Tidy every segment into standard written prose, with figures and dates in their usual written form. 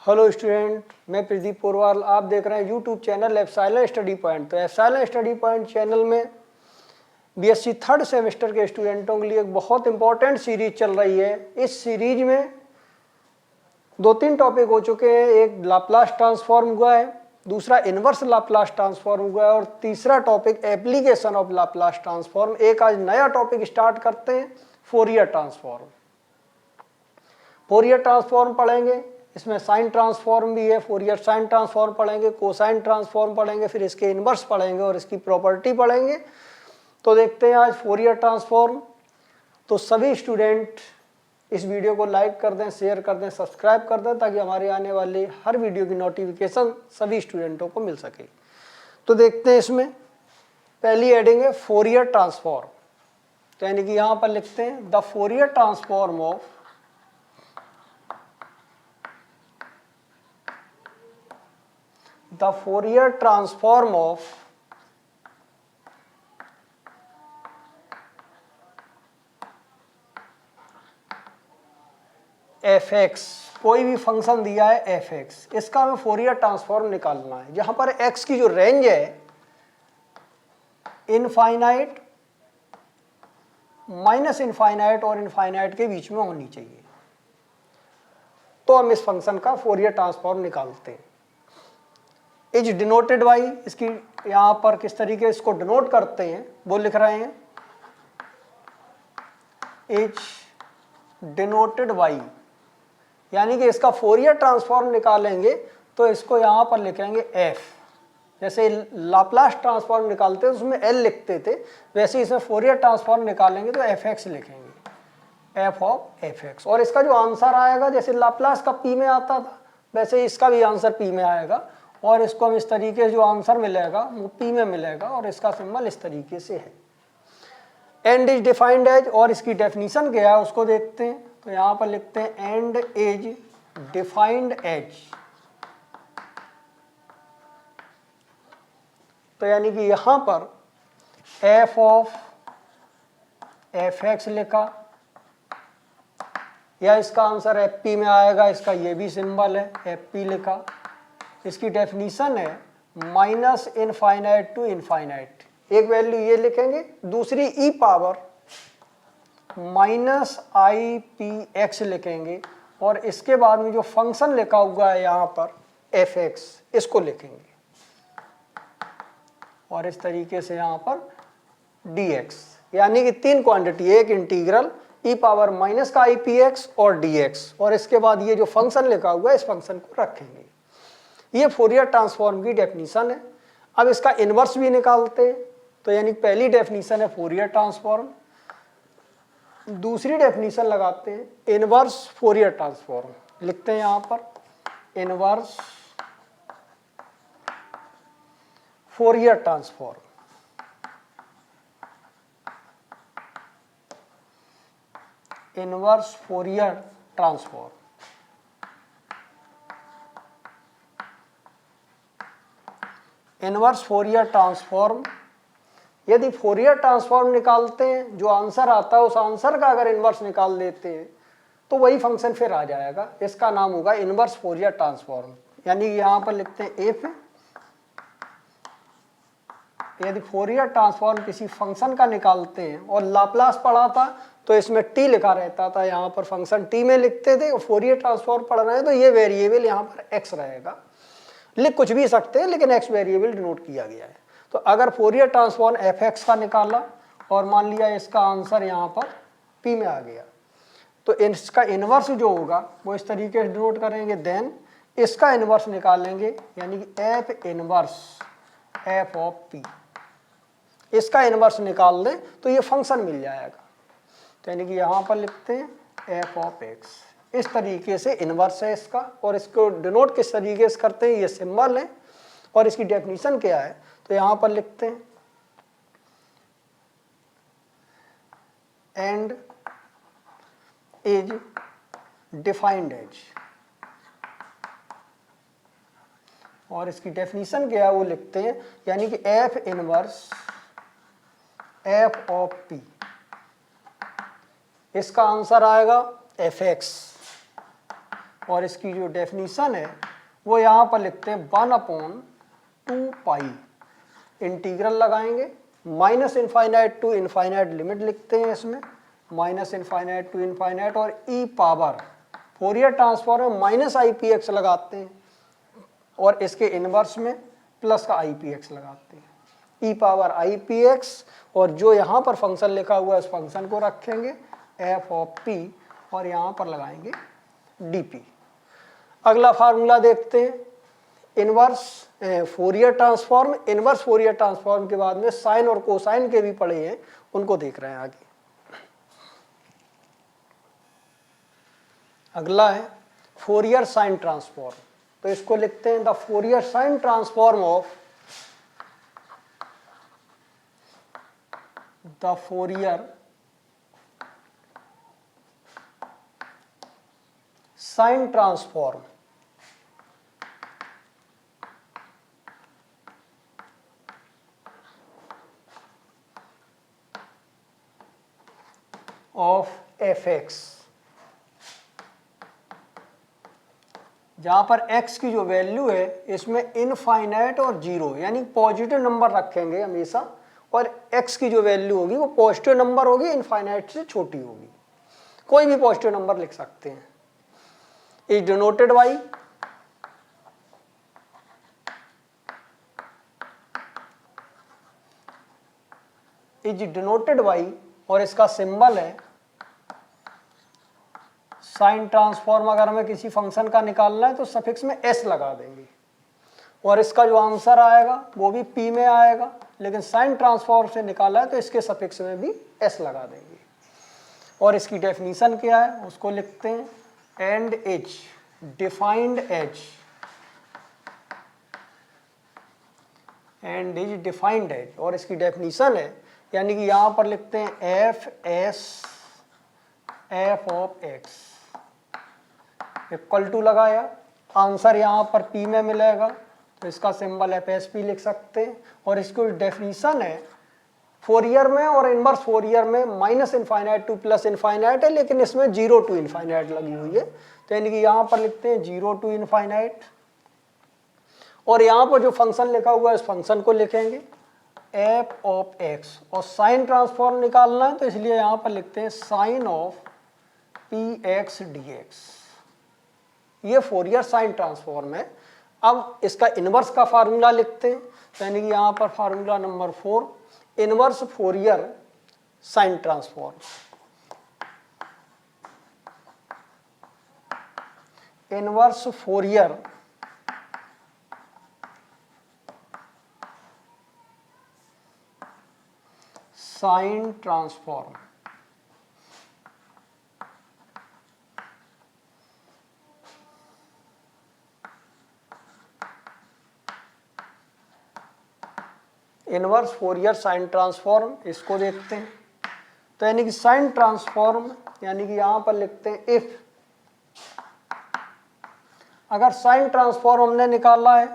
Hello student, मैं प्रदीप पोरवाल। आप देख रहे हैं YouTube channel epsilon study point. तो एप्सिलॉन स्टडी पॉइंट चैनल में बीएससी थर्ड सेमेस्टर के स्टूडेंटों के लिए एक बहुत इंपॉर्टेंट सीरीज चल रही है। इस सीरीज में 2-3 टॉपिक हो चुके हैं। एक लाप्लास ट्रांसफॉर्म हुआ है, दूसरा इनवर्स लाप्लास ट्रांसफॉर्म हुआ है और तीसरा topic application of Laplace transform. एक आज नया टॉपिक स्टार्ट करते हैं, फोरियर ट्रांसफॉर्म। फोरियर ट्रांसफॉर्म पढ़ेंगे, इसमें साइन ट्रांसफॉर्म भी है। फोरियर साइन ट्रांसफॉर्म पढ़ेंगे, कोसाइन ट्रांसफॉर्म पढ़ेंगे, फिर इसके इनवर्स पढ़ेंगे और इसकी प्रॉपर्टी पढ़ेंगे। तो देखते हैं आज फोरियर ट्रांसफॉर्म। तो सभी स्टूडेंट इस वीडियो को लाइक कर दें, शेयर कर दें, सब्सक्राइब कर दें, ताकि हमारे आने वाली हर वीडियो की नोटिफिकेशन सभी स्टूडेंटों को मिल सके। तो देखते हैं, इसमें पहली हेडिंग है फोरियर ट्रांसफॉर्म। तो यानी कि यहाँ पर लिखते हैं the Fourier transform of the Fourier transform of fx। कोई भी फंक्शन दिया है fx, इसका हमें फोरियर ट्रांसफॉर्म निकालना है। जहां पर x की जो रेंज है इनफाइनाइट, माइनस इनफाइनाइट और इनफाइनाइट के बीच में होनी चाहिए। तो हम इस फंक्शन का फोरियर ट्रांसफॉर्म निकालते हैं। इज डिनोटेड बाई, इसकी यहां पर किस तरीके इसको डिनोट करते हैं वो लिख रहे हैं। इज डिनोटेड बाई, यानी कि इसका फोरियर ट्रांसफॉर्म निकालेंगे तो इसको यहां पर लिखेंगे f। जैसे लाप्लास ट्रांसफॉर्म निकालते हैं उसमें l लिखते थे, वैसे इसमें फोरियर ट्रांसफॉर्म निकालेंगे तो fx लिखेंगे, f ऑफ fx। और इसका जो आंसर आएगा, जैसे लाप्लास का p में आता था, वैसे इसका भी आंसर p में आएगा। और इसको हम इस तरीके से जो आंसर मिलेगा वो p में मिलेगा और इसका सिंबल इस तरीके से है। एंड इज डिफाइंड एज, और इसकी डेफिनेशन क्या है उसको देखते हैं। तो यहाँ पर लिखते हैं एंड इज डिफाइंड एज। तो यानी कि यहाँ पर f ऑफ fx लिखा, या इसका आंसर fp में आएगा, इसका ये भी सिंबल है fp लिखा। इसकी डेफिनेशन है माइनस इनफाइनाइट टू इनफाइनाइट। एक वैल्यू ये लिखेंगे, दूसरी e power minus i p x लिखेंगे और इसके बाद में जो फंक्शन लिखा हुआ है यहाँ पर एफ एक्स, इसको लिखेंगे और इस तरीके से यहाँ पर डी एक्स। यानी कि 3 क्वांटिटी, एक इंटीग्रल ई पावर माइनस का आई पी एक्स और डी एक्स, और इसके बाद ये जो फंक्शन लिखा हुआ है इस फंक्शन को रखेंगे। ये फोरियर ट्रांसफॉर्म की डेफिनेशन है। अब इसका इनवर्स भी निकालते हैं। तो यानी पहली डेफिनेशन है फोरियर ट्रांसफॉर्म, दूसरी डेफिनेशन लगाते हैं इनवर्स फोरियर ट्रांसफॉर्म। लिखते हैं यहां पर inverse Fourier transform. Inverse Fourier transform. Inverse Fourier transform, यदि फोरियर ट्रांसफॉर्म निकालते हैं, जो आंसर आता है उस आंसर का अगर इनवर्स निकाल देते हैं तो वही फंक्शन फिर आ जाएगा। इसका नाम होगा इनवर्स फोरियर ट्रांसफॉर्म। यानी यहां पर लिखते हैं एफ, यदि फोरियर ट्रांसफॉर्म किसी फंक्शन का निकालते हैं, और लाप्लास पढ़ा था तो इसमें टी लिखा रहता था, यहाँ पर फंक्शन टी में लिखते थे। और फोरियर ट्रांसफॉर्म पढ़ रहे हैं तो ये वेरिएबल यहाँ पर एक्स रहेगा। लिख कुछ भी सकते हैं लेकिन एक्स वेरिएबल डिनोट किया गया है। तो अगर फोरियर ट्रांसफॉर्म एफ एक्स का निकाला और मान लिया इसका आंसर यहाँ पर पी में आ गया, तो इसका इनवर्स जो होगा वो इस तरीके से डिनोट करेंगे। देन इसका इनवर्स निकालेंगे, यानी कि F inverse F of P. इसका इनवर्स निकाल दें तो ये फंक्शन मिल जाएगा। तो यानी कि यहाँ पर लिखते हैं एफ ऑफ एक्स। इस तरीके से इनवर्स है इसका, और इसको डिनोट किस तरीके से करते हैं, ये सिंबल है। और इसकी डेफिनेशन क्या है, तो यहां पर लिखते हैं एंड इज डिफाइंड एज, और इसकी डेफिनेशन क्या है वो लिखते हैं, यानी कि F inverse F of P. इसका आंसर आएगा एफ एक्स। और इसकी जो डेफिनीशन है वो यहाँ पर लिखते हैं 1/2 पाई, इंटीग्रल लगाएंगे, minus infinite to infinite limit लिखते हैं इसमें, माइनस इनफाइनाइट टू इनफाइनाइट, और ई पावर फोरियर ट्रांसफॉर्म में माइनस IPX लगाते हैं और इसके इनवर्स में प्लस का IPX लगाते हैं, ई पावर IPX, और जो यहाँ पर फंक्शन लिखा हुआ है उस फंक्शन को रखेंगे f(p) और यहाँ पर लगाएंगे dp। अगला फार्मूला देखते हैं, inverse Fourier transform. Inverse Fourier transform के बाद में साइन और कोसाइन के भी पढ़े हैं, उनको देख रहे हैं आगे। अगला है फोरियर साइन ट्रांसफॉर्म, तो इसको लिखते हैं the Fourier sine transform of the Fourier sine transform of fx, जहां पर x की जो वैल्यू है इसमें इनफाइनाइट और जीरो यानी पॉजिटिव नंबर रखेंगे हमेशा, और x की जो वैल्यू होगी वो पॉजिटिव नंबर होगी, इनफाइनाइट से छोटी होगी। कोई भी पॉजिटिव नंबर लिख सकते हैं। इज डिनोटेड बाई और इसका सिंबल है साइन ट्रांसफॉर्म। अगर हमें किसी फंक्शन का निकालना है तो सफिक्स में s लगा देंगे, और इसका जो आंसर आएगा वो भी p में आएगा, लेकिन साइन ट्रांसफॉर्म से निकाला है तो इसके सफिक्स में भी s लगा देंगे। और इसकी डेफिनीशन क्या है उसको लिखते हैं, and H defined H, and is defined H, और इसकी डेफिनीशन है यानी कि यहाँ पर लिखते हैं f of x equal to लगाया, आंसर यहाँ पर p में मिलेगा तो इसका सिंबल FSP लिख सकते हैं। और इसकी डेफिनीशन है फोरियर में और इनवर्स फोरियर में minus infinite to plus infinite है, लेकिन इसमें 0 टू इनफाइनाइट लगी हुई है, तो यानी कि यहाँ पर लिखते हैं 0 टू इनफाइनाइट, और यहाँ पर जो फंक्शन लिखा हुआ है उस फंक्शन को लिखेंगे f ऑफ x, और साइन ट्रांसफॉर्म निकालना है तो इसलिए यहाँ पर लिखते हैं साइन ऑफ px dx। ये फोरियर साइन ट्रांसफॉर्म है। अब इसका इनवर्स का फार्मूला लिखते हैं, यानी कि यहाँ पर formula number 4, inverse Fourier sine transform. Inverse Fourier sine transform, inverse Fourier sine transform, इसको देखते हैं। तो यानी कि साइन ट्रांसफॉर्म यानी कि यहां पर लिखते हैं इफ, अगर साइन ट्रांसफॉर्म हमने निकाला है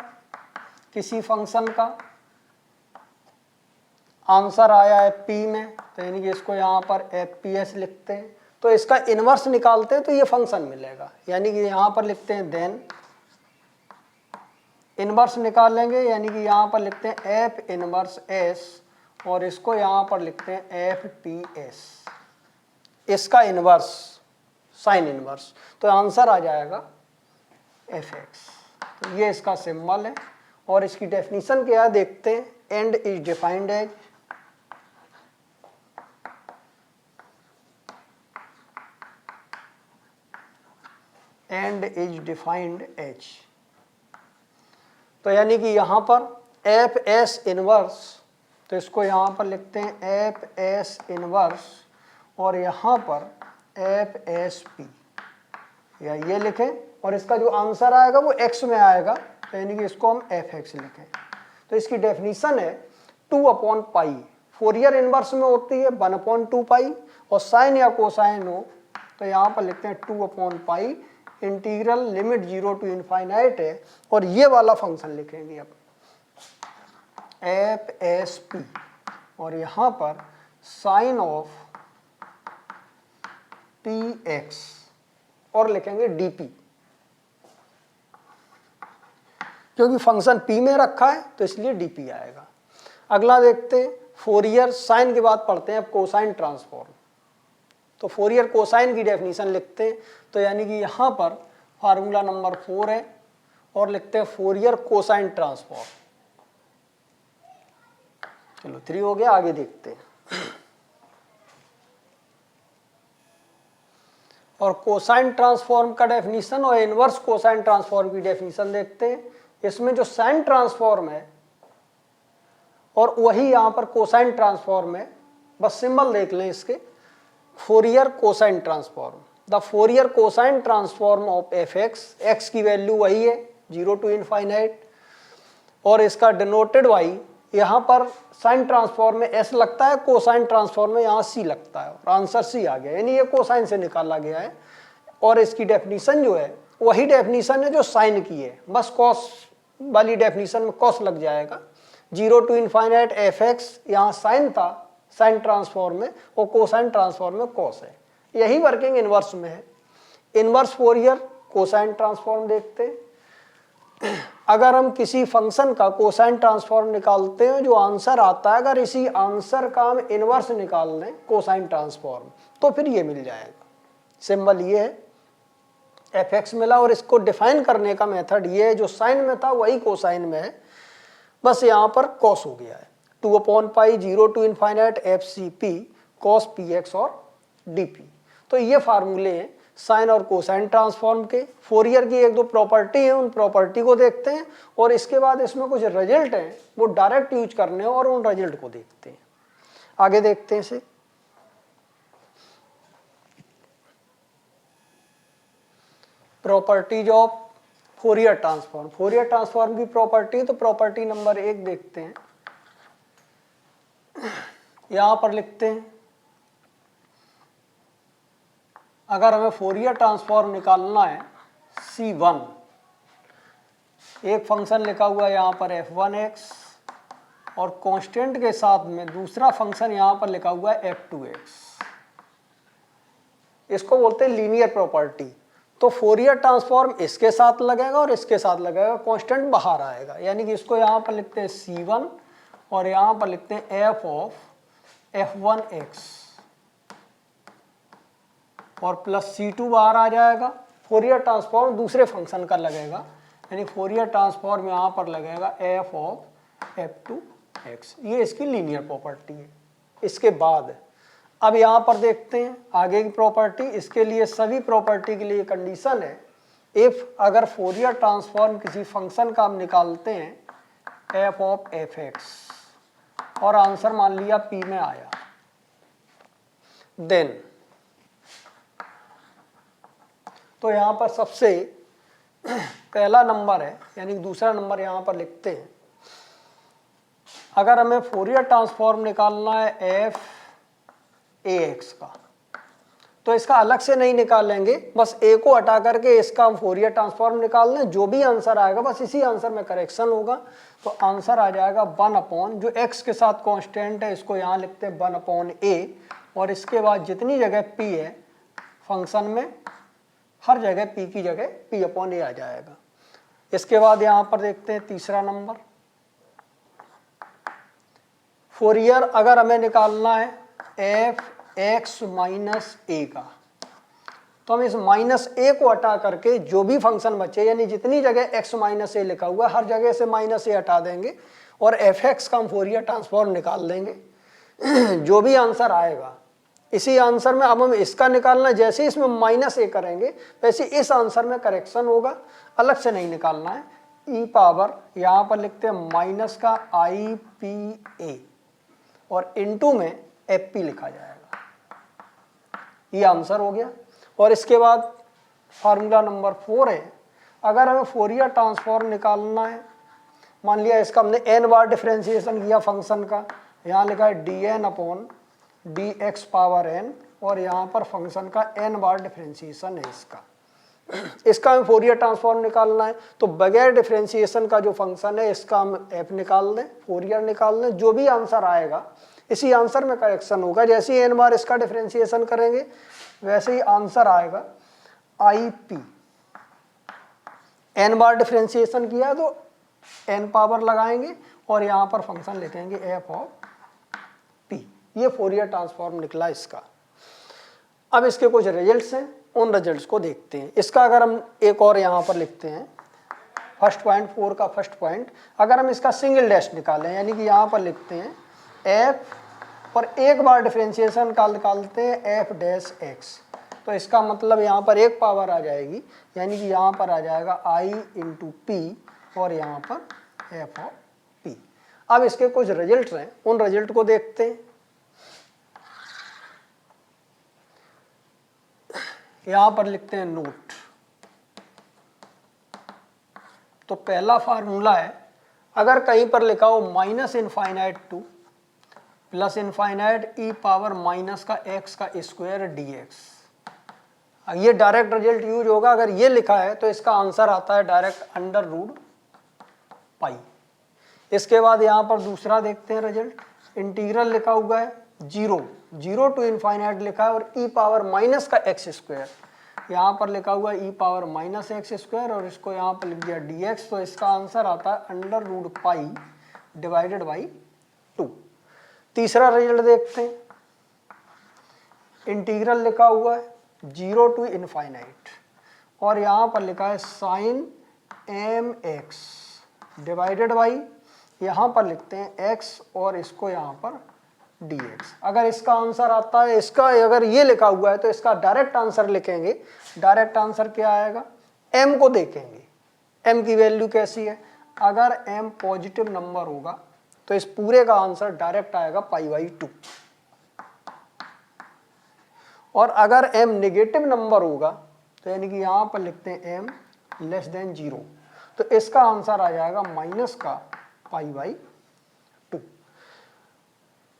किसी फंक्शन का, आंसर आया है p में, तो यानी कि इसको यहाँ पर FPS लिखते हैं, तो इसका इनवर्स निकालते हैं तो ये फंक्शन मिलेगा, यानी कि यहाँ पर लिखते हैं देन इनवर्स निकालेंगे, यानी कि यहाँ पर लिखते हैं f इनवर्स s, और इसको यहाँ पर लिखते हैं FPS, इसका इनवर्स साइन इनवर्स, तो आंसर आ जाएगा fx। तो ये इसका सिंबल है, और इसकी डेफिनीशन क्या है देखते हैं, and is defined as h, तो यानी कि यहाँ पर fs इनवर्स, तो इसको यहाँ पर लिखते हैं fs इनवर्स, और यहाँ पर fsp, या ये लिखें, और इसका जो आंसर आएगा वो x में आएगा, तो यानी कि इसको हम fx लिखें। तो इसकी डेफिनीशन है 2/पाई, फोरियर इनवर्स में होती है 1/2 पाई, और साइन या कोसाइन हो तो यहाँ पर लिखते हैं 2/पाई, इंटीग्रल लिमिट 0 टू इनफाइनाइट है, और ये वाला फंक्शन लिखेंगे अब FSP, और यहाँ पर साइन ऑफ px, और लिखेंगे dp। क्योंकि फंक्शन पी में रखा है तो इसलिए डी पी आएगा। अगला देखते हैं फोरियर साइन के बाद पढ़ते हैं अब कोसाइन ट्रांसफॉर्म। तो फोरियर कोसाइन की डेफिनेशन लिखते हैं, तो यानी कि यहाँ पर फार्मूला नंबर 4 है और लिखते हैं फोरियर कोसाइन ट्रांसफॉर्म। चलो 3 हो गया, आगे देखते हैं। और कोसाइन ट्रांसफॉर्म का डेफिनेशन और इनवर्स कोसाइन ट्रांसफॉर्म की डेफिनेशन देखते हैं। इसमें जो साइन ट्रांसफॉर्म है और वही यहाँ पर कोसाइन ट्रांसफॉर्म है, बस सिंबल देख लें इसके, Fourier cosine transform. The Fourier cosine transform of F x की वैल्यू वही है 0 to इनफाइनाइट, और इसका डिनोटेड वाई, यहाँ पर साइन ट्रांसफॉर्म में एस लगता है, कोसाइन ट्रांसफॉर्म में यहाँ सी लगता है, और आंसर सी आ गया, यानी ये कोसाइन से निकाला गया है। और इसकी डेफिनीशन जो है वही डेफिनीशन है जो साइन की है, बस कॉस वाली डेफिनीशन में कॉस लग जाएगा। 0 to इनफाइनाइट एफ एक्स यहाँ साइन था साइन ट्रांसफॉर्म में, और कोसाइन ट्रांसफॉर्म में कॉस है। यही वर्किंग इनवर्स में है। इनवर्स फोरियर कोसाइन ट्रांसफॉर्म देखते हैं। अगर हम किसी फंक्शन का कोसाइन ट्रांसफॉर्म निकालते हैं, जो आंसर आता है, अगर इसी आंसर का हम इनवर्स निकाल लें कोसाइन ट्रांसफॉर्म, तो फिर ये मिल जाएगा। सिंबल ये है, एफ एक्स मिला, और इसको डिफाइन करने का मेथड ये है, जो साइन में था वही कोसाइन में है, बस यहाँ पर कॉस हो गया है। 2/π 0 to infinite F C P cos P X और डी पी। तो ये फार्मूले हैं साइन और कोसाइन ट्रांसफॉर्म के। फोरियर की 1-2 प्रॉपर्टी है, उन प्रॉपर्टी को देखते हैं, और इसके बाद इसमें कुछ रिजल्ट हैं वो डायरेक्ट यूज करने हैं, और उन रिजल्ट को देखते हैं। आगे देखते हैं इसे। Properties of Fourier transform. Fourier transform की प्रॉपर्टी, तो प्रॉपर्टी नंबर 1 देखते हैं। यहां पर लिखते हैं, अगर हमें फोरियर ट्रांसफॉर्म निकालना है C1, एक फंक्शन लिखा हुआ है यहाँ पर f1x, और कांस्टेंट के साथ में दूसरा फंक्शन यहाँ पर लिखा हुआ है f2x, इसको बोलते हैं लीनियर प्रॉपर्टी। तो फोरियर ट्रांसफॉर्म इसके साथ लगेगा और इसके साथ लगेगा, कांस्टेंट बाहर आएगा, यानी कि इसको यहाँ पर लिखते हैं C1 और यहाँ पर लिखते हैं f ऑफ f1x, और प्लस C2 बाहर आ जाएगा। फोरियर ट्रांसफॉर्म दूसरे फंक्शन का लगेगा, यानी फोरियर ट्रांसफॉर्म यहाँ पर लगेगा f ऑफ f2x। ये इसकी लीनियर प्रॉपर्टी है। इसके बाद अब यहाँ पर देखते हैं आगे की प्रॉपर्टी। इसके लिए सभी प्रॉपर्टी के लिए कंडीशन है, इफ अगर फोरियर ट्रांसफॉर्म किसी फंक्शन का हम निकालते हैं f ऑफ fx और आंसर मान लिया p में आया, देन तो यहाँ पर सबसे पहला नंबर है, यानी दूसरा नंबर यहाँ पर लिखते हैं। अगर हमें फोरियर ट्रांसफॉर्म निकालना है f ax का, तो इसका अलग से नहीं निकालेंगे, बस a को हटा करके इसका हम फोरियर ट्रांसफॉर्म निकाल लें, जो भी आंसर आएगा बस इसी आंसर में करेक्शन होगा। तो आंसर आ जाएगा 1/, जो x के साथ कांस्टेंट है इसको यहाँ लिखते हैं 1/a, और इसके बाद जितनी जगह p है फंक्शन में, हर जगह p की जगह p/a आ जाएगा। इसके बाद यहाँ पर देखते हैं तीसरा नंबर, फोरियर अगर हमें निकालना है f(x - a) का, तो हम इस -a को हटा करके जो भी फंक्शन बचे, यानी जितनी जगह x - a लिखा हुआ हर जगह से -a हटा देंगे और f(x) का हम फोरियर ट्रांसफॉर्म निकाल देंगे। जो भी आंसर आएगा इसी आंसर में, अब हम इसका निकालना, जैसे इसमें -a करेंगे वैसे इस आंसर में करेक्शन होगा, अलग से नहीं निकालना है। e पावर यहाँ पर लिखते हैं माइनस का IPA और इनटू में FP लिखा जाएगा। ये आंसर हो गया। और इसके बाद फार्मूला नंबर 4 है, अगर हमें फोरियर ट्रांसफॉर्म निकालना है, मान लिया इसका हमने n बार डिफरेंशिएशन किया फंक्शन का, यहाँ लिखा है dn/dx पावर n, और यहाँ पर फंक्शन का n बार डिफरेंशिएशन है इसका हमें फोरियर ट्रांसफॉर्म निकालना है। तो बगैर डिफरेंशिएशन का जो फंक्शन है इसका हम f निकाल दें, फोरियर निकाल दें, जो भी आंसर आएगा इसी आंसर में करेक्शन होगा। जैसे ही n बार इसका डिफरेंशिएशन करेंगे वैसे ही आंसर आएगा IP। n बार डिफरेंशिएशन किया तो n पावर लगाएंगे और यहाँ पर फंक्शन लिखेंगे f ऑफ p। ये फोरियर ट्रांसफॉर्म निकला इसका। अब इसके कुछ रिजल्ट्स हैं, उन रिजल्ट्स को देखते हैं। इसका अगर हम एक और यहाँ पर लिखते हैं फर्स्ट पॉइंट 4 का फर्स्ट पॉइंट, अगर हम इसका सिंगल डैश निकालें यानी कि यहाँ पर लिखते हैं f पर एक बार डिफरेंशिएशन का निकालते हैं f डैश x, तो इसका मतलब यहाँ पर एक पावर आ जाएगी यानी कि यहाँ पर आ जाएगा i इंटू पी और यहाँ पर f ऑफ p। अब इसके कुछ रिजल्ट हैं, उन रिजल्ट को देखते हैं। यहाँ पर लिखते हैं नोट। तो पहला फार्मूला है, अगर कहीं पर लिखा हो minus infinite to plus infinite e power minus का x का स्क्वायर dx, ये डायरेक्ट रिजल्ट यूज होगा। अगर ये लिखा है तो इसका आंसर आता है डायरेक्ट अंडर रूट पाई। इसके बाद यहाँ पर दूसरा देखते हैं रिजल्ट, इंटीग्रल लिखा हुआ है 0 टू इनफाइनाइट लिखा है और ई पावर माइनस का एक्स स्क्वायर, यहाँ पर लिखा हुआ है e power minus x square और इसको यहाँ पर लिख दिया dx, तो इसका आंसर आता है under root pi divided by 2। तीसरा रिजल्ट देखते हैं, इंटीग्रल लिखा हुआ है 0 टू इनफाइनाइट और यहाँ पर लिखा है साइन mx डिवाइडेड बाई, यहाँ पर लिखते हैं x और इसको यहाँ पर dx। अगर इसका आंसर आता है, इसका अगर ये लिखा हुआ है तो इसका डायरेक्ट आंसर लिखेंगे। डायरेक्ट आंसर क्या आएगा, m को देखेंगे, m की वैल्यू कैसी है। अगर m पॉजिटिव नंबर होगा तो इस पूरे का आंसर डायरेक्ट आएगा पाई बाई 2, और अगर m नेगेटिव नंबर होगा तो यानी कि यहाँ पर लिखते हैं m लेस देन 0, तो इसका आंसर आ जाएगा माइनस का पाई बाई 2।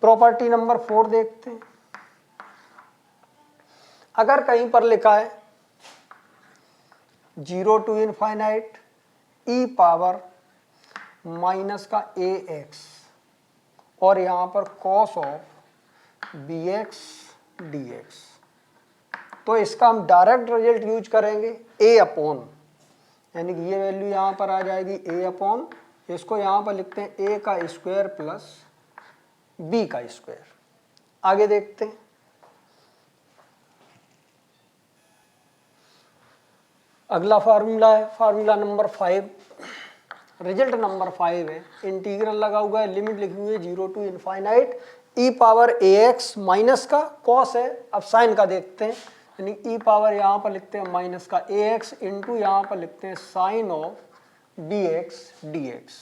प्रॉपर्टी नंबर 4 देखते हैं, अगर कहीं पर लिखा है 0 to infinite e power minus का ax और यहाँ पर cos ऑफ bx dx, तो इसका हम डायरेक्ट रिजल्ट यूज करेंगे a अपॉन, यानी कि ये वैल्यू यहाँ पर आ जाएगी a अपॉन, इसको यहाँ पर लिखते हैं a का स्क्वायर प्लस b का स्क्वायर। आगे देखते हैं, अगला फार्मूला है फार्मूला नंबर 5, रिजल्ट नंबर 5 है। इंटीग्रल लगा हुआ है, लिमिट लिखी हुई है 0 to infinite e power ax minus का cos है, अब साइन का देखते हैं, यानी ई पावर यहाँ पर लिखते हैं माइनस का ax इंटू यहाँ पर लिखते हैं साइन ऑफ bx dx।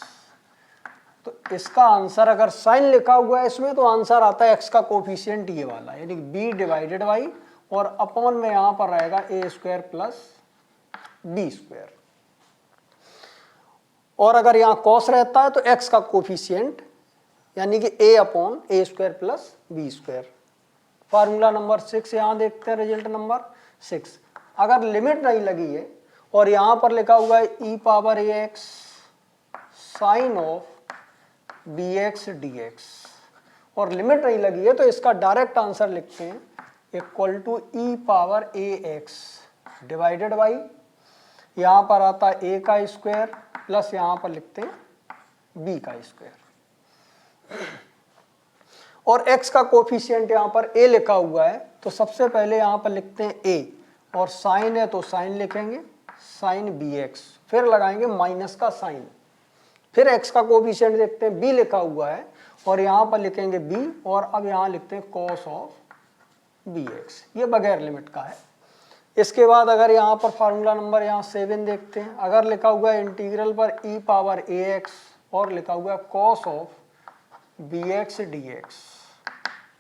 तो इसका आंसर अगर साइन लिखा हुआ है इसमें तो आंसर आता है x का कोफिशिएंट ये वाला, यानी b डिवाइडेड बाई और अपॉन में यहाँ पर रहेगा a square plus b square, और अगर यहाँ cos रहता है तो x का कोफिशिएंट यानी कि a upon a square plus b square. Formula number 6 यहाँ देखते हैं, रिजल्ट नंबर 6, अगर लिमिट नहीं लगी है और यहाँ पर लिखा हुआ है e power ax sine of bx dx और लिमिट नहीं लगी है तो इसका डायरेक्ट आंसर लिखते हैं equal to e power ax divided by, यहाँ पर आता है a का स्क्वायर प्लस यहाँ पर लिखते हैं b का स्क्वायर, और x का कोफिशिएंट यहाँ पर a लिखा हुआ है तो सबसे पहले यहाँ पर लिखते हैं a और साइन है तो साइन लिखेंगे साइन bx, फिर लगाएंगे माइनस का साइन, फिर x का कोफिशिएंट देखते हैं b लिखा हुआ है और यहाँ पर लिखेंगे b और अब यहाँ लिखते हैं cos ऑफ bx, ये बगैर लिमिट का है। इसके बाद अगर यहाँ पर फार्मूला नंबर यहाँ 7 देखते हैं, अगर लिखा हुआ है इंटीग्रल पर ई पावर ax और लिखा हुआ है cos ऑफ bx dx,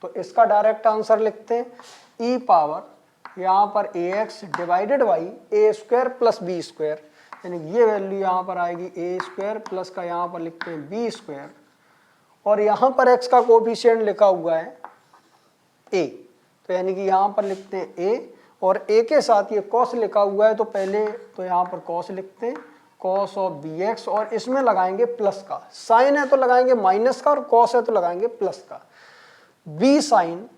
तो इसका डायरेक्ट आंसर लिखते हैं ई पावर यहाँ पर ax divided by a square plus b square, यानी ये वैल्यू यहाँ पर आएगी a स्क्वायर प्लस का यहाँ पर लिखते हैं b स्क्वायर, और यहाँ पर x का कोफिशिएंट लिखा हुआ है a, तो यानी कि यहाँ पर लिखते हैं a और a के साथ ये cos लिखा हुआ है तो पहले तो यहाँ पर cos लिखते हैं cos ऑफ bx और इसमें लगाएंगे प्लस का, साइन है तो लगाएंगे माइनस का और cos है तो लगाएंगे प्लस का, b साइन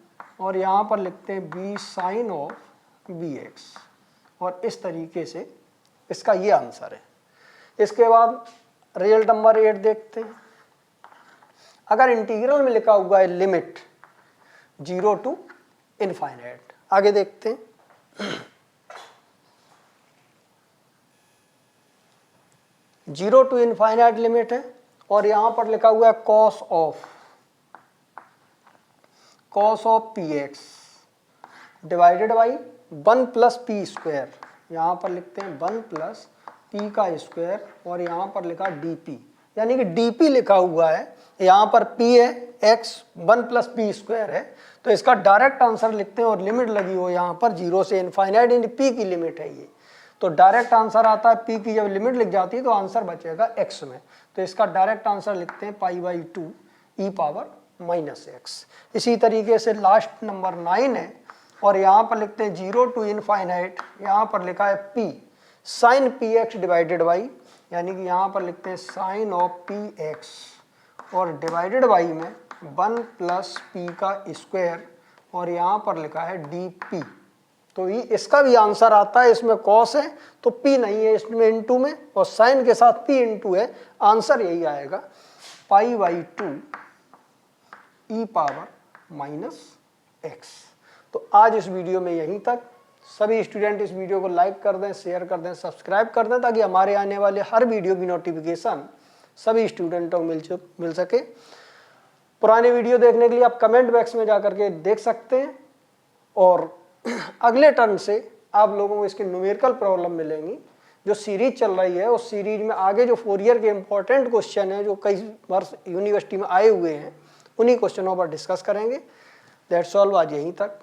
और यहाँ पर लिखते हैं b साइन ऑफ bx और इस तरीके से इसका ये आंसर है। इसके बाद रिजल्ट नंबर 8 देखते हैं। अगर इंटीग्रल में लिखा हुआ है लिमिट 0 टू इनफाइनाइट, आगे देखते हैं। 0 टू इनफाइनाइट लिमिट है और यहां पर लिखा हुआ है cos of P X divided by 1 plus P square, यहाँ पर लिखते हैं 1 प्लस पी का स्क्वायर और यहाँ पर लिखा डी पी, यानी कि डी पी लिखा हुआ है, यहाँ पर पी है एक्स 1 प्लस पी स्क्वायर है, तो इसका डायरेक्ट आंसर लिखते हैं और लिमिट लगी हो यहाँ पर 0 से इनफाइनाइट, यानी पी की लिमिट है ये, तो डायरेक्ट आंसर आता है पी की जब लिमिट लिख जाती है तो आंसर बचेगा एक्स में, तो इसका डायरेक्ट आंसर लिखते हैं π/2 e⁻⁻x। इसी तरीके से लास्ट नंबर 9 है और यहाँ पर लिखते हैं 0 टू इनफाइनाइट, यहाँ पर लिखा है p sine P X divided by, यानी कि यहाँ पर लिखते हैं साइन ऑफ पी एक्स और डिवाइडेड बाई में 1 प्लस पी का स्क्वायर और यहाँ पर लिखा है डी पी, तो ये इसका भी आंसर आता है, इसमें कॉस है तो p नहीं है इसमें इनटू में और साइन के साथ p इनटू है, आंसर यही आएगा π/2 e⁻⁻x। तो आज इस वीडियो में यहीं तक। सभी स्टूडेंट इस वीडियो को लाइक कर दें, शेयर कर दें, सब्सक्राइब कर दें ताकि हमारे आने वाले हर वीडियो की नोटिफिकेशन सभी स्टूडेंटों को मिल सके। पुराने वीडियो देखने के लिए आप कमेंट बॉक्स में जाकर के देख सकते हैं और अगले टर्म से आप लोगों को इसके न्यूमेरिकल प्रॉब्लम मिलेंगी। जो सीरीज चल रही है उस सीरीज में आगे जो फोरियर के इंपॉर्टेंट क्वेश्चन हैं जो कई वर्ष यूनिवर्सिटी में आए हुए हैं उन्हीं क्वेश्चनों पर डिस्कस करेंगे। दैट्स ऑल, आज यहीं तक।